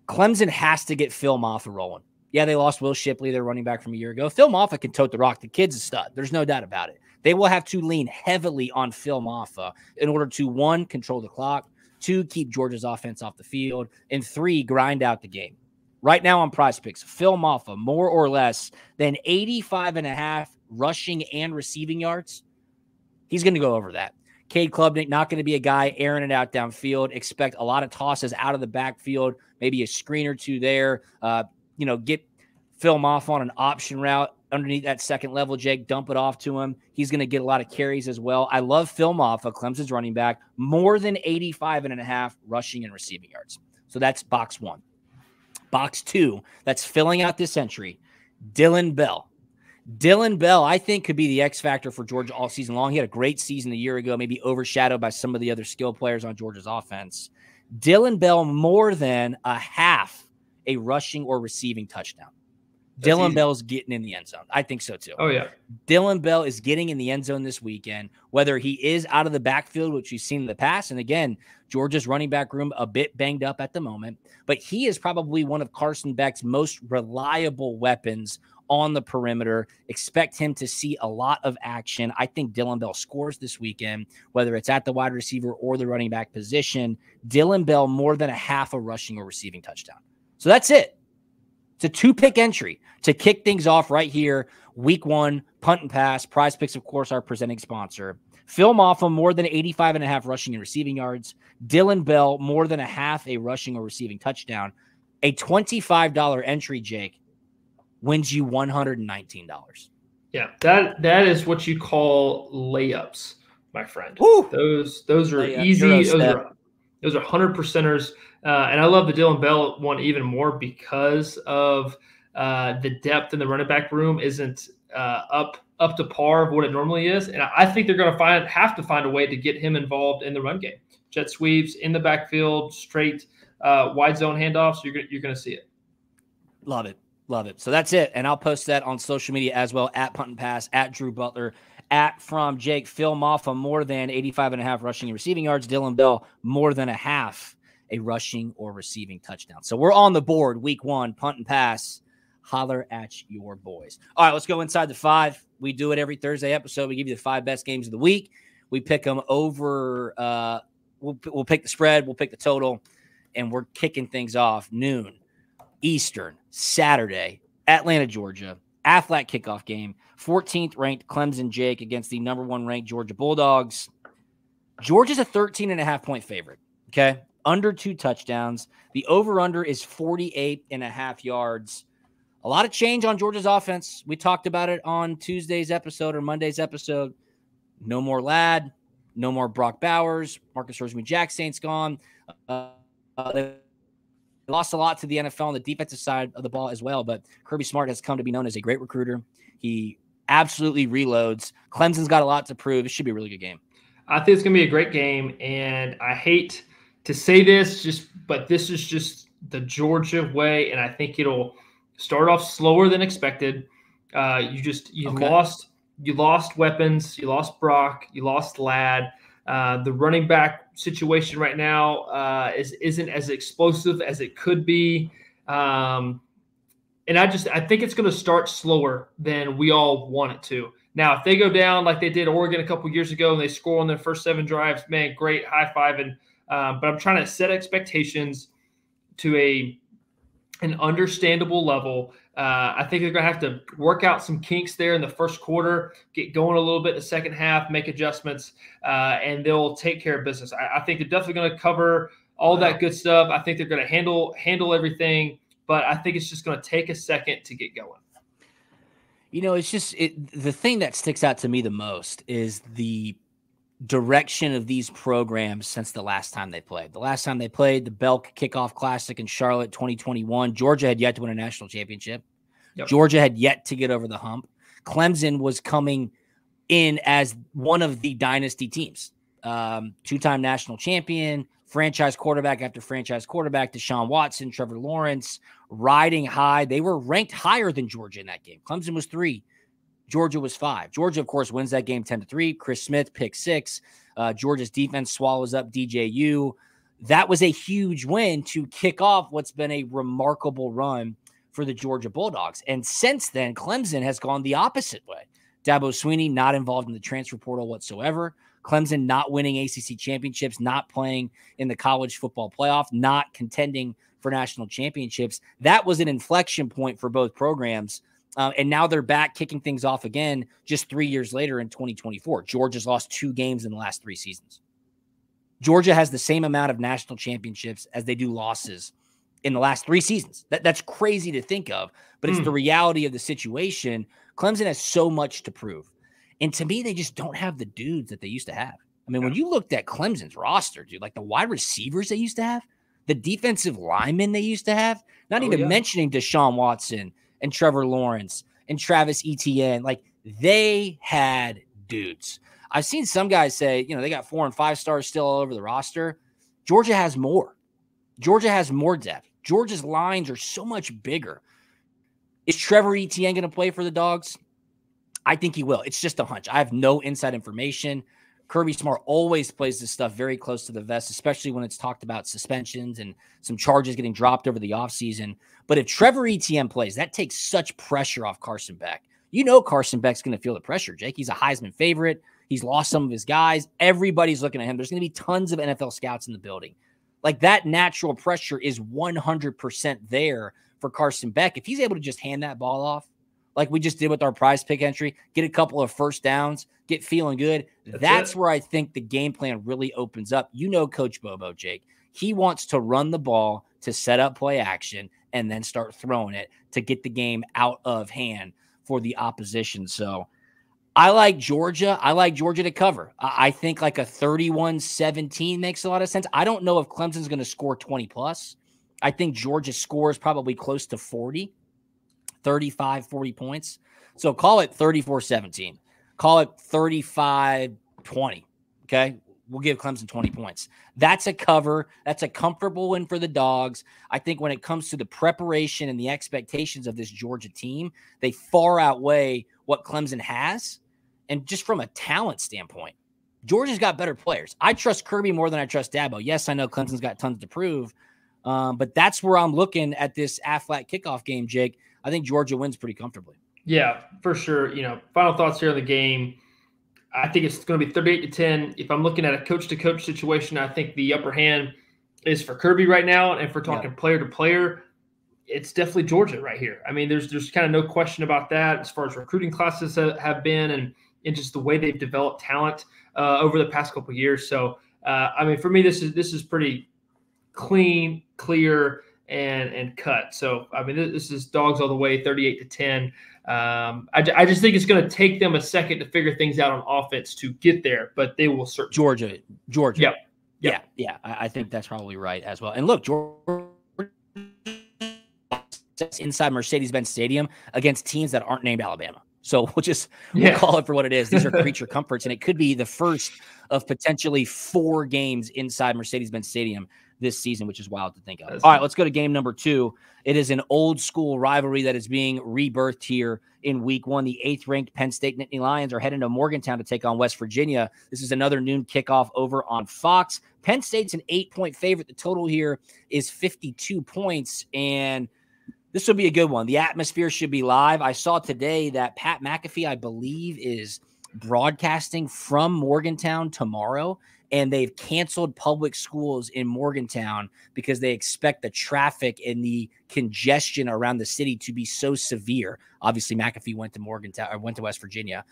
Clemson has to get Phil Maffa rolling. Yeah, they lost Will Shipley, their running back from a year ago. Phil Maffa can tote the rock. The kid's a stud. There's no doubt about it. They will have to lean heavily on Phil Maffa in order to, 1, control the clock, 2, keep Georgia's offense off the field, and 3, grind out the game. Right now on Prize Picks, Phil Maffa, more or less than 85.5 rushing and receiving yards. He's going to go over that. Cade Klubnik, not going to be a guy airing it out downfield. Expect a lot of tosses out of the backfield, maybe a screen or 2 there. Get Phil Maffa on an option route underneath that second level, Jake, dump it off to him. He's going to get a lot of carries as well. I love Phil Maffa, Clemson's running back, more than 85.5 rushing and receiving yards. So that's box 1. Box 2, that's filling out this entry, Dylan Bell. Dylan Bell, I think, could be the X factor for Georgia all season long. He had a great season a year ago, maybe overshadowed by some of the other skill players on Georgia's offense. Dylan Bell, more than a half a rushing or receiving touchdown. Dylan Bell's getting in the end zone. I think so, too. Oh, yeah. Dylan Bell is getting in the end zone this weekend, whether he is out of the backfield, which we've seen in the past. And again, Georgia's running back room a bit banged up at the moment, but he is probably one of Carson Beck's most reliable weapons on the perimeter. Expect him to see a lot of action. I think Dylan Bell scores this weekend, whether it's at the wide receiver or the running back position. Dylan Bell, more than a half a rushing or receiving touchdown. So that's it. It's a 2-pick entry to kick things off right here. Week 1, Punt and Pass. Prize Picks, of course, our presenting sponsor. Phil Maffa, more than 85.5 rushing and receiving yards. Dylan Bell, more than a half a rushing or receiving touchdown. A $25 entry, Jake, wins you $119. Yeah, that is what you call layups, my friend. Woo! Those are Layup, easy. Those are 100%ers. And I love the Dylan Bell one even more because of the depth in the running back room isn't up to par of what it normally is. And I think they're going to have to find a way to get him involved in the run game. Jet sweeps in the backfield, straight wide zone handoffs. You're going to see it. Love it. Love it. So that's it. And I'll post that on social media as well, at Punt and Pass, at Drew Butler, at From Jake. Phil Maffa, more than 85.5 rushing and receiving yards. Dylan Bell, more than a half a rushing or receiving touchdown. So we're on the board week 1, Punt and Pass. Holler at your boys. All right, let's go inside the 5. We do it every Thursday episode. We give you the 5 best games of the week. We pick them over. We'll pick the spread. We'll pick the total. And we're kicking things off noon Eastern, Saturday, Atlanta, Georgia. Aflac kickoff game. 14th ranked Clemson Jake against the number 1 ranked Georgia Bulldogs. Georgia's a 13.5-point favorite. Okay. Under 2 touchdowns. The over-under is 48.5 yards. A lot of change on Georgia's offense. We talked about it on Tuesday's episode or Monday's episode. No more Ladd. No more Brock Bowers. Marcus Rosemy-Jackson's gone. They lost a lot to the NFL on the defensive side of the ball as well, but Kirby Smart has come to be known as a great recruiter. He absolutely reloads. Clemson's got a lot to prove. It should be a really good game. I think it's going to be a great game, and I hate to say this, but this is just the Georgia way, and I think it'll start off slower than expected. You lost weapons, you lost Brock, you lost Ladd. The running back situation right now isn't as explosive as it could be. And I think it's going to start slower than we all want it to. Now, if they go down like they did Oregon a couple years ago and they score on their first 7 drives, man, great, high five. But I'm trying to set expectations to a an understandable level. I think they're going to have to work out some kinks there in the first quarter, get going a little bit in the second half, make adjustments, and they'll take care of business. I think they're definitely going to cover all that good stuff. I think they're going to handle everything, but I think it's just going to take a second to get going. It's just the thing that sticks out to me the most is the direction of these programs since the last time they played. The last time they played, the Belk Kickoff Classic in Charlotte 2021, Georgia had yet to win a national championship. Yep. Georgia had yet to get over the hump. Clemson was coming in as one of the dynasty teams. Two-time national champion, franchise quarterback after franchise quarterback, Deshaun Watson, Trevor Lawrence, riding high. They were ranked higher than Georgia in that game. Clemson was 3. Georgia was 5. Georgia, of course, wins that game 10-3. Chris Smith, pick 6. Georgia's defense swallows up DJU. That was a huge win to kick off what's been a remarkable run for the Georgia Bulldogs. And since then, Clemson has gone the opposite way. Dabo Swinney not involved in the transfer portal whatsoever. Clemson not winning ACC championships, not playing in the college football playoff, not contending for national championships. That was an inflection point for both programs. And now they're back kicking things off again just 3 years later in 2024. Georgia's lost 2 games in the last 3 seasons. Georgia has the same amount of national championships as they do losses in the last 3 seasons. That's crazy to think of, but it's the reality of the situation. Clemson has so much to prove. And to me, they just don't have the dudes that they used to have. I mean, when you looked at Clemson's roster, dude, like the wide receivers they used to have, the defensive linemen they used to have, not even mentioning Deshaun Watson and Trevor Lawrence and Travis Etienne, like they had dudes. I've seen some guys say, they got 4 and 5 stars still all over the roster. Georgia has more. Georgia has more depth. Georgia's lines are so much bigger. Is Trevor Etienne going to play for the Dogs? I think he will. It's just a hunch. I have no inside information. Kirby Smart always plays this stuff very close to the vest, especially when it's talked about suspensions and some charges getting dropped over the offseason. But if Trevor Etienne plays, that takes such pressure off Carson Beck. Carson Beck's going to feel the pressure, Jake. He's a Heisman favorite. He's lost some of his guys. Everybody's looking at him. There's going to be tons of NFL scouts in the building. Like that natural pressure is 100% there for Carson Beck. If he's able to just hand that ball off, like we just did with our prize pick entry, get a couple of first downs, get feeling good. That's where I think the game plan really opens up. Coach Bobo, Jake. He wants to run the ball to set up play action and then start throwing it to get the game out of hand for the opposition. So I like Georgia. I like Georgia to cover. I think like a 31-17 makes a lot of sense. I don't know if Clemson's going to score 20+. I think Georgia scores probably close to 40. 35, 40 points. So call it 34-17. Call it 35-20. Okay. We'll give Clemson 20 points. That's a cover. That's a comfortable win for the Dogs. I think when it comes to the preparation and the expectations of this Georgia team, they far outweigh what Clemson has. And just from a talent standpoint, Georgia's got better players. I trust Kirby more than I trust Dabo. Yes, I know Clemson's got tons to prove, but that's where I'm looking at this Aflac kickoff game, Jake. I think Georgia wins pretty comfortably. Yeah, for sure. Final thoughts here on the game. I think it's going to be 38-10. If I'm looking at a coach-to-coach situation, I think the upper hand is for Kirby right now. And if we're talking player-to-player, it's definitely Georgia right here. I mean, there's kind of no question about that as far as recruiting classes have been and just the way they've developed talent over the past couple of years. So, for me, this is pretty clean, clear, and cut. So, this is Dogs all the way, 38-10. I just think it's going to take them a second to figure things out on offense to get there, but they will certainly. Georgia. Yeah. I think that's probably right as well. And look, Georgia inside Mercedes-Benz Stadium against teams that aren't named Alabama. So we'll call it for what it is. These are creature comforts, and it could be the first of potentially 4 games inside Mercedes-Benz Stadium this season, which is wild to think of. All right, let's go to game number 2. It is an old school rivalry that is being rebirthed here in week 1. The 8th ranked Penn State Nittany Lions are heading to Morgantown to take on West Virginia. This is another noon kickoff over on Fox. Penn State's an 8-point favorite. The total here is 52 points, and this will be a good one. The atmosphere should be live. I saw today that Pat McAfee, I believe, is broadcasting from Morgantown tomorrow, and they've canceled public schools in Morgantown because they expect the traffic and the congestion around the city to be so severe. Obviously, McAfee went to Morgantown or went to West Virginia.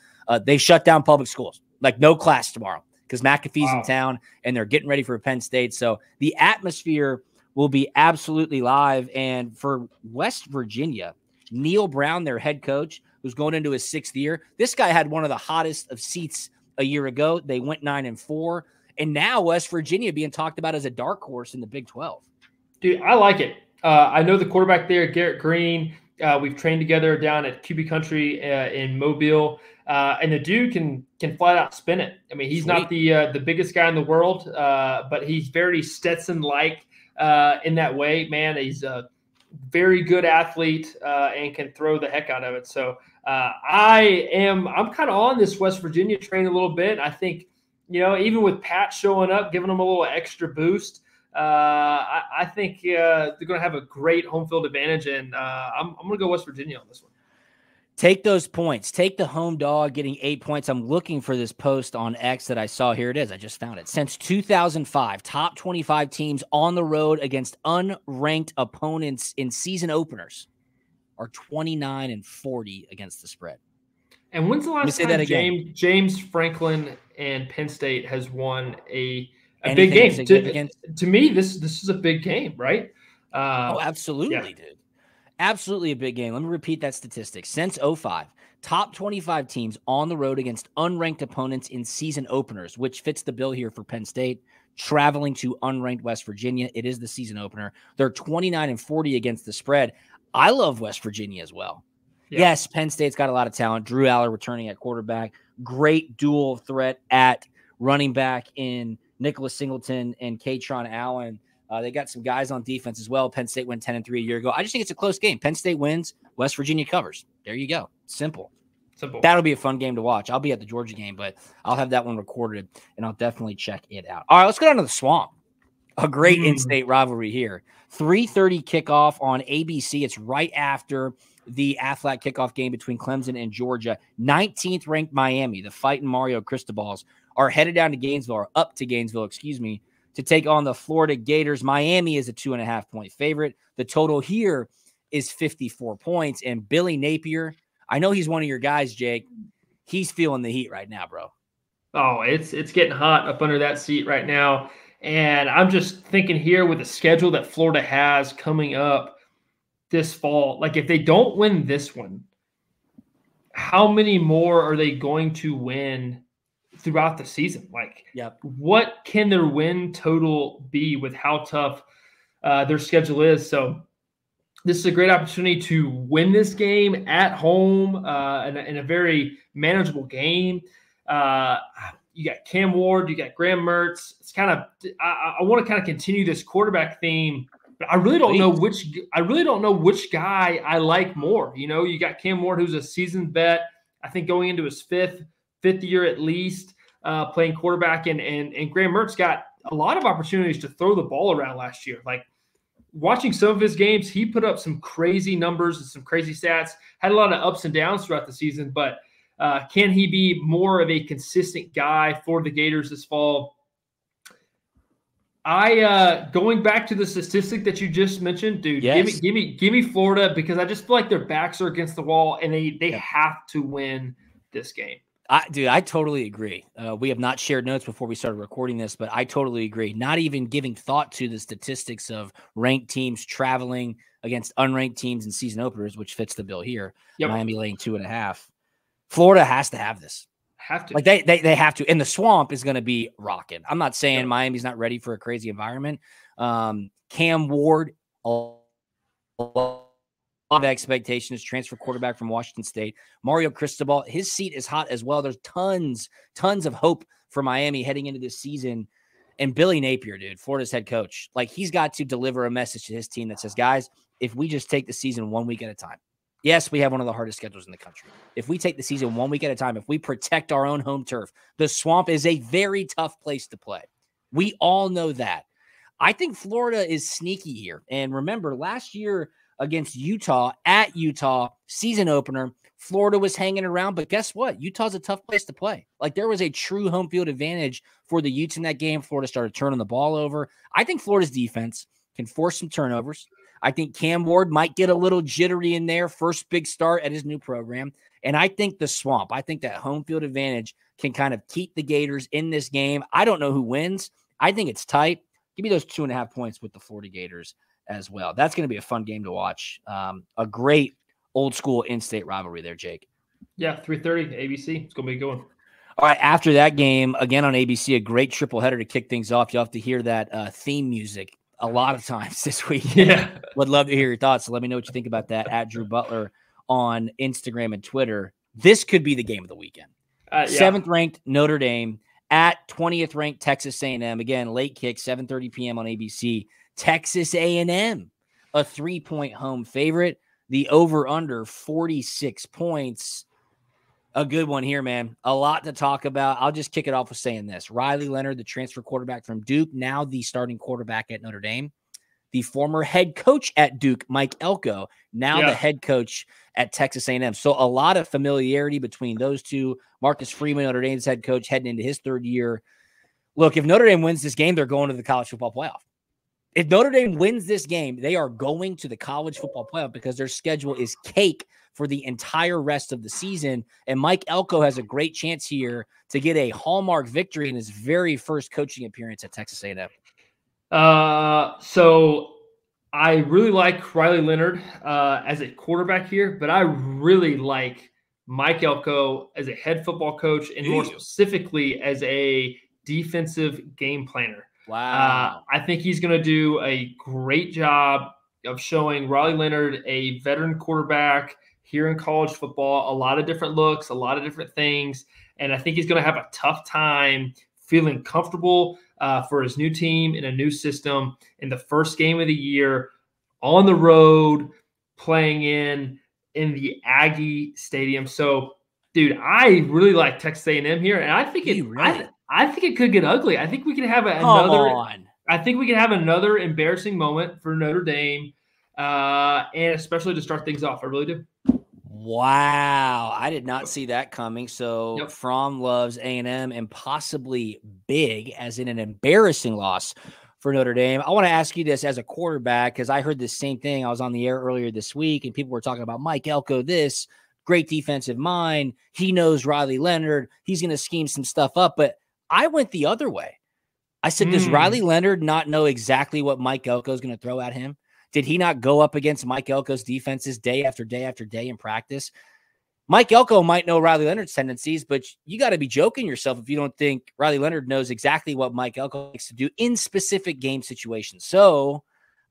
They shut down public schools, like no class tomorrow because McAfee's in town and they're getting ready for Penn State. So the atmosphere will be absolutely live. And for West Virginia, Neil Brown, their head coach, who's going into his 6th year, this guy had one of the hottest of seats a year ago. They went 9-4. And now West Virginia being talked about as a dark horse in the Big 12. Dude, I like it. I know the quarterback there, Garrett Green. We've trained together down at QB Country in Mobile. And the dude can flat out spin it. I mean, he's not the biggest guy in the world, but he's very Stetson-like in that way. Man, he's a very good athlete and can throw the heck out of it. So I'm kind of on this West Virginia train a little bit. I think, even with Pat showing up, giving them a little extra boost, I think they're going to have a great home field advantage, and I'm going to go West Virginia on this one. Take those points. Take the home dog getting 8 points. I'm looking for this post on X that I saw. Here it is. I just found it. Since 2005, top 25 teams on the road against unranked opponents in season openers are 29-40 against the spread. And when's the last time James Franklin and Penn State has won a big game? To me, this is a big game, right? Absolutely, dude. Absolutely a big game. Let me repeat that statistic. Since 2005, top 25 teams on the road against unranked opponents in season openers, which fits the bill here for Penn State, traveling to unranked West Virginia. It is the season opener. They're 29-40 against the spread. I love West Virginia as well. Yeah. Yes, Penn State's got a lot of talent. Drew Aller returning at quarterback. Great dual threat at running back in Nicholas Singleton and Katron Allen. They got some guys on defense as well. Penn State went 10-3 a year ago. I just think it's a close game. Penn State wins. West Virginia covers. There you go. Simple. That'll be a fun game to watch. I'll be at the Georgia game, but I'll have that one recorded, and I'll definitely check it out. All right, let's go down to the Swamp. A great in-state rivalry here. 3:30 kickoff on ABC. It's right after the Aflac kickoff game between Clemson and Georgia. 19th ranked Miami, the Fighting Mario Cristobal's, are headed down to Gainesville, or up to Gainesville, to take on the Florida Gators. Miami is a 2.5-point favorite. The total here is 54 points. And Billy Napier, I know he's one of your guys, Jake. He's feeling the heat right now, bro. Oh, it's getting hot up under that seat right now. And I'm just thinking here with the schedule that Florida has coming up this fall, like if they don't win this one, how many more are they going to win throughout the season? Like, what can their win total be with how tough their schedule is? So this is a great opportunity to win this game at home in a very manageable game. You got Cam Ward, you got Graham Mertz. It's kind of I want to kind of continue this quarterback theme, but I really don't know which guy I like more. You got Cam Ward, who's a seasoned vet. I think going into his fifth year at least, playing quarterback, and Graham Mertz got a lot of opportunities to throw the ball around last year. Like watching some of his games, he put up some crazy numbers and some crazy stats. Had a lot of ups and downs throughout the season, but can he be more of a consistent guy for the Gators this fall? Going back to the statistic that you just mentioned, dude, give me Florida, because I just feel like their backs are against the wall and they have to win this game. I totally agree. We have not shared notes before we started recording this, but I totally agree. Not even giving thought to the statistics of ranked teams traveling against unranked teams in season openers, which fits the bill here. Miami laying 2.5. Florida has to have this. Like they have to. And the Swamp is going to be rocking. I'm not saying Miami's not ready for a crazy environment. Cam Ward, a lot of expectations, transfer quarterback from Washington State. Mario Cristobal, his seat is hot as well. There's tons of hope for Miami heading into this season. And Billy Napier, dude, Florida's head coach, like he's got to deliver a message to his team that says, guys, if we just take the season 1 week at a time. Yes, we have one of the hardest schedules in the country. If we take the season 1 week at a time, if we protect our own home turf, the Swamp is a very tough place to play. We all know that. I think Florida is sneaky here. And remember, last year, against Utah at Utah, season opener. Florida was hanging around, but guess what? Utah's a tough place to play. Like, there was a true home field advantage for the Utes in that game. Florida started turning the ball over. I think Florida's defense can force some turnovers. I think Cam Ward might get a little jittery in there. First big start at his new program. And I think the Swamp, I think that home field advantage can kind of keep the Gators in this game. I don't know who wins. I think it's tight. Give me those 2.5 points with the Florida Gators as well. That's going to be a fun game to watch. A great old school in-state rivalry there, Jake. Yeah, 3:30 ABC. It's going to be a good one. All right, after that game, again on ABC, a great triple header to kick things off. You'll have to hear that theme music a lot of times this week. Yeah. Would love to hear your thoughts. So let me know what you think about that at Drew Butler on Instagram and Twitter. This could be the game of the weekend. 7th-ranked Notre Dame at 20th-ranked Texas A&M. Again, late kick, 7:30 p.m. on ABC. Texas A&M, a 3-point home favorite. The over-under, 46 points. A good one here, man. A lot to talk about. I'll just kick it off with saying this. Riley Leonard, the transfer quarterback from Duke, now the starting quarterback at Notre Dame. The former head coach at Duke, Mike Elko, now the head coach at Texas A&M. So a lot of familiarity between those two. Marcus Freeman, Notre Dame's head coach, heading into his 3rd year. Look, if Notre Dame wins this game, they're going to the college football playoff. If Notre Dame wins this game, they are going to the college football playoff because their schedule is cake for the entire rest of the season. And Mike Elko has a great chance here to get a hallmark victory in his very first coaching appearance at Texas A&M. So I really like Riley Leonard as a quarterback here, but I really like Mike Elko as a head football coach and more specifically as a defensive game planner. Wow. I think he's going to do a great job of showing Riley Leonard, a veteran quarterback here in college football, a lot of different looks, a lot of different things. And I think he's going to have a tough time feeling comfortable for his new team in a new system in the first game of the year on the road, playing in the Aggie Stadium. So, dude, I really like Texas A&M here, and I think I think it could get ugly. I think we can have another embarrassing moment for Notre Dame, and especially to start things off. I really do. Wow, I did not see that coming. So Fromm loves A&M and possibly big, as in an embarrassing loss for Notre Dame. I want to ask you this as a quarterback, because I heard the same thing. I was on the air earlier this week, and people were talking about Mike Elko, this great defensive mind. He knows Riley Leonard. He's going to scheme some stuff up. But I went the other way. I said, does Riley Leonard not know exactly what Mike Elko is going to throw at him? Did he not go up against Mike Elko's defenses day after day after day in practice? Mike Elko might know Riley Leonard's tendencies, but you got to be joking yourself if you don't think Riley Leonard knows exactly what Mike Elko likes to do in specific game situations. So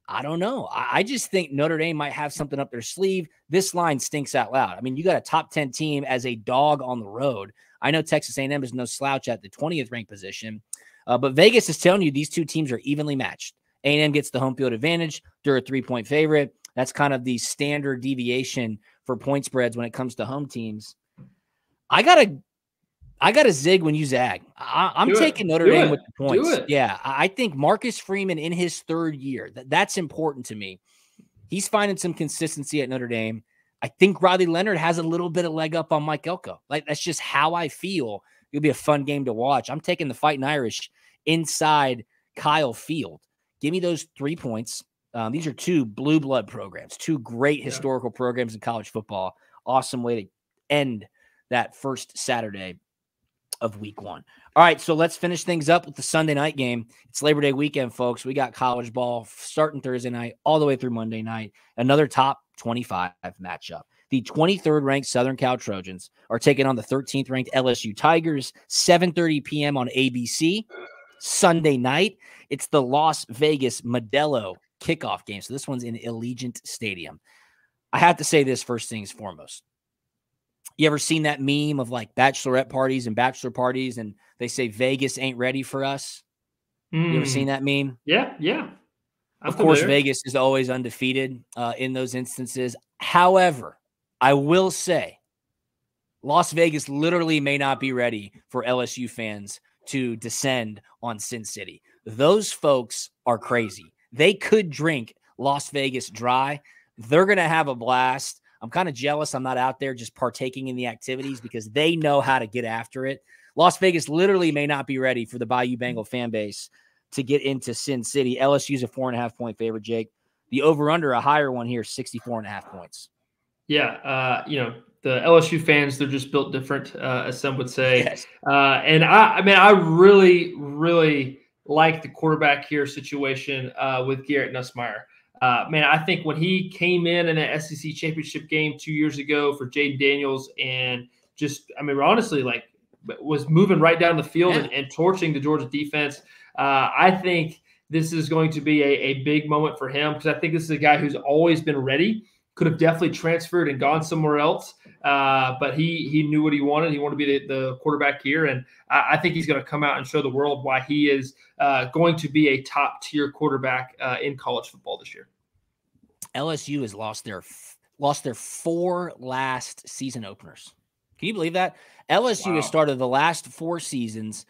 I don't know. I just think Notre Dame might have something up their sleeve. This line stinks out loud. I mean, you got a top 10 team as a dog on the road. I know Texas A&M is no slouch at the 20th ranked position, but Vegas is telling you these two teams are evenly matched. A&M gets the home field advantage. They're a 3-point favorite. That's kind of the standard deviation for point spreads when it comes to home teams. I gotta zig when you zag. I'm taking Notre Dame with the points. Yeah, I think Marcus Freeman in his 3rd year, that's important to me. He's finding some consistency at Notre Dame. I think Riley Leonard has a little bit of leg up on Mike Elko. Like, that's just how I feel. It'll be a fun game to watch. I'm taking the Fighting Irish inside Kyle Field. Give me those 3 points. These are two blue blood programs, two great historical programs in college football. Awesome way to end that first Saturday of week 1. All right, so let's finish things up with the Sunday night game. It's Labor Day weekend, folks. We got college ball starting Thursday night all the way through Monday night. Another top 25 matchup. The 23rd ranked Southern Cal Trojans are taking on the 13th ranked LSU Tigers, 7:30 p.m. on ABC. Sunday night, it's the Las Vegas Modelo kickoff game. So this one's in Allegiant Stadium. I have to say this first things foremost. You ever seen that meme of like bachelorette parties and bachelor parties, and they say Vegas ain't ready for us? You ever seen that meme? Yeah. Of course, Vegas is always undefeated in those instances. However, I will say Las Vegas literally may not be ready for LSU fans to descend on Sin City. Those folks are crazy. They could drink Las Vegas dry. They're going to have a blast. I'm kind of jealous I'm not out there just partaking in the activities because they know how to get after it. Las Vegas literally may not be ready for the Bayou Bengal fan base to get into Sin City. LSU's a 4.5-point favorite, Jake. The over-under, a higher one here, 64.5 points. Yeah, the LSU fans, they're just built different, as some would say. Yes. And I really, really like the quarterback here situation with Garrett Nussmeier. I think when he came in the SEC championship game 2 years ago for Jaden Daniels and honestly, like, was moving right down the field and torching the Georgia defense. I think this is going to be a big moment for him because I think this is a guy who's always been ready. Could have definitely transferred and gone somewhere else, but he knew what he wanted. He wanted to be the quarterback here, and I think he's going to come out and show the world why he is going to be a top-tier quarterback in college football this year. LSU has lost their 4 last season openers. Can you believe that? LSU has started the last 4 seasons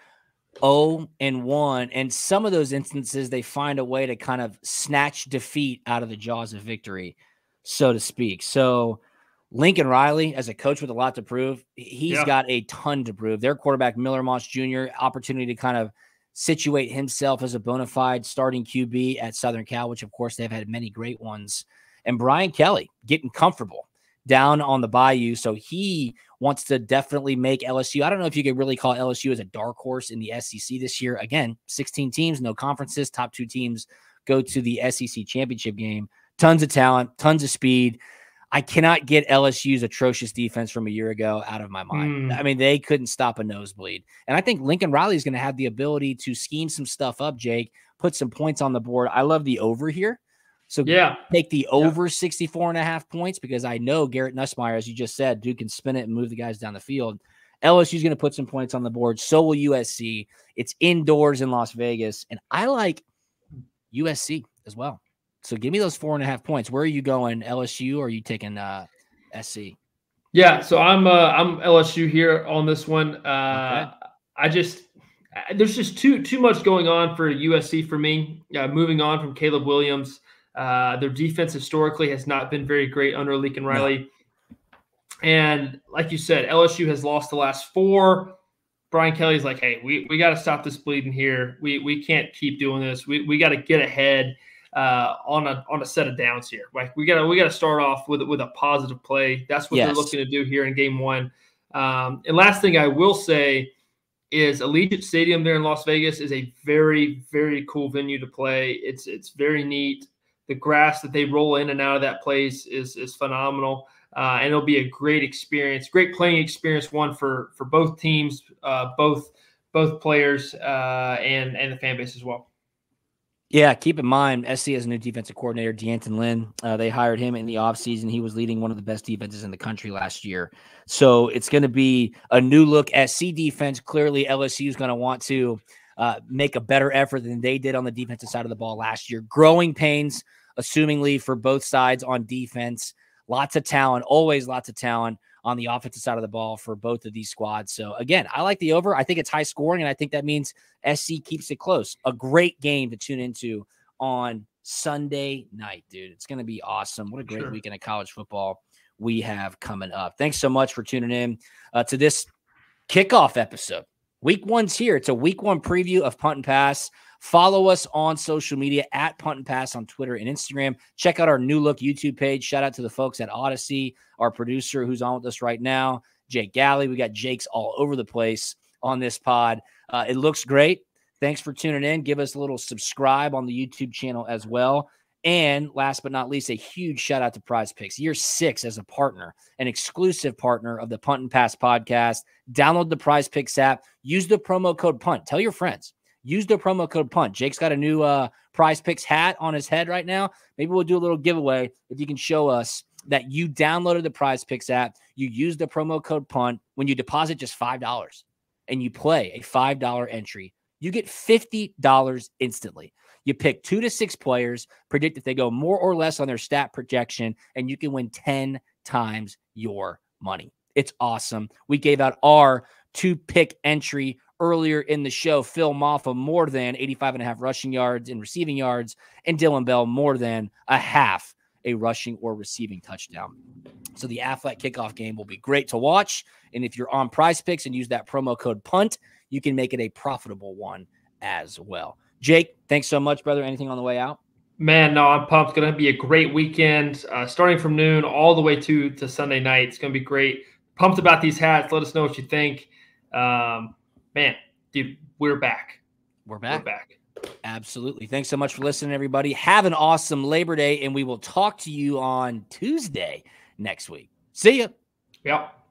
0-1, and some of those instances they find a way to kind of snatch defeat out of the jaws of victory, so to speak. So Lincoln Riley, as a coach with a lot to prove, he's got a ton to prove. Their quarterback, Miller Moss Jr., opportunity to kind of situate himself as a bona fide starting QB at Southern Cal, which, of course, they've had many great ones. And Brian Kelly getting comfortable down on the Bayou. So he wants to definitely make LSU. I don't know if you could really call LSU as a dark horse in the SEC this year. Again, 16 teams, no conferences. Top 2 teams go to the SEC championship game. Tons of talent, tons of speed. I cannot get LSU's atrocious defense from a year ago out of my mind. I mean, they couldn't stop a nosebleed. And I think Lincoln Riley is going to have the ability to scheme some stuff up, Jake, put some points on the board. I love the over here. So take the over 64.5 points because I know Garrett Nussmeier, as you just said, dude can spin it and move the guys down the field. LSU is going to put some points on the board. So will USC. It's indoors in Las Vegas. And I like USC as well. So give me those 4.5 points. Where are you going, LSU, or are you taking SC? Yeah, so I'm LSU here on this one. Okay. There's just too much going on for USC for me. Moving on from Caleb Williams, their defense historically has not been very great under Lincoln Riley, and like you said, LSU has lost the last 4. Brian Kelly's like, hey, we got to stop this bleeding here. We can't keep doing this. We got to get ahead on a set of downs here. Like we gotta start off with a positive play. That's what they're looking to do here in game 1. And last thing I will say is Allegiant Stadium there in Las Vegas is a very, very cool venue to play. It's very neat. The grass that they roll in and out of that place is phenomenal. And it'll be a great experience, great playing experience, one for both teams, both players and the fan base as well. Yeah, keep in mind, SC has a new defensive coordinator, D'Anton Lynn. They hired him in the offseason. He was leading one of the best defenses in the country last year. So it's going to be a new look SC defense. Clearly, LSU is going to want to make a better effort than they did on the defensive side of the ball last year. Growing pains, assumingly, for both sides on defense. Lots of talent, always lots of talent on the offensive side of the ball for both of these squads. So, again, I like the over. I think it's high scoring, and I think that means SC keeps it close. A great game to tune into on Sunday night, dude. It's going to be awesome. What a great weekend of college football we have coming up. Thanks so much for tuning in to this kickoff episode. Week 1's here. It's a week 1 preview of Punt and Pass. Follow us on social media at Punt and Pass on Twitter and Instagram. Check out our New Look YouTube page. Shout out to the folks at Odyssey, our producer who's on with us right now, Jake Galley. We got Jakes all over the place on this pod. It looks great. Thanks for tuning in. Give us a little subscribe on the YouTube channel as well. And last but not least, a huge shout out to Prize Picks. Year 6 as a partner, an exclusive partner of the Punt and Pass podcast. Download the Prize Picks app. Use the promo code PUNT. Tell your friends. Use the promo code PUNT. Jake's got a new Prize Picks hat on his head right now. Maybe we'll do a little giveaway if you can show us that you downloaded the Prize Picks app. You use the promo code PUNT. When you deposit just $5 and you play a $5 entry, you get $50 instantly. You pick 2 to 6 players, predict if they go more or less on their stat projection, and you can win 10 times your money. It's awesome. We gave out our 2-pick entry earlier in the show. Phil Maffa more than 85.5 rushing yards and receiving yards, and Dylan Bell more than a half a rushing or receiving touchdown. So the Aflac kickoff game will be great to watch. And if you're on Prize Picks and use that promo code PUNT, you can make it a profitable one as well. Jake, thanks so much, brother. Anything on the way out? Man, no, I'm pumped. It's going to be a great weekend, starting from noon all the way to Sunday night. It's going to be great. Pumped about these hats. Let us know what you think. Man, dude, we're back. We're back. We're back. Absolutely. Thanks so much for listening, everybody. Have an awesome Labor Day, and we will talk to you on Tuesday next week. See ya. Yep.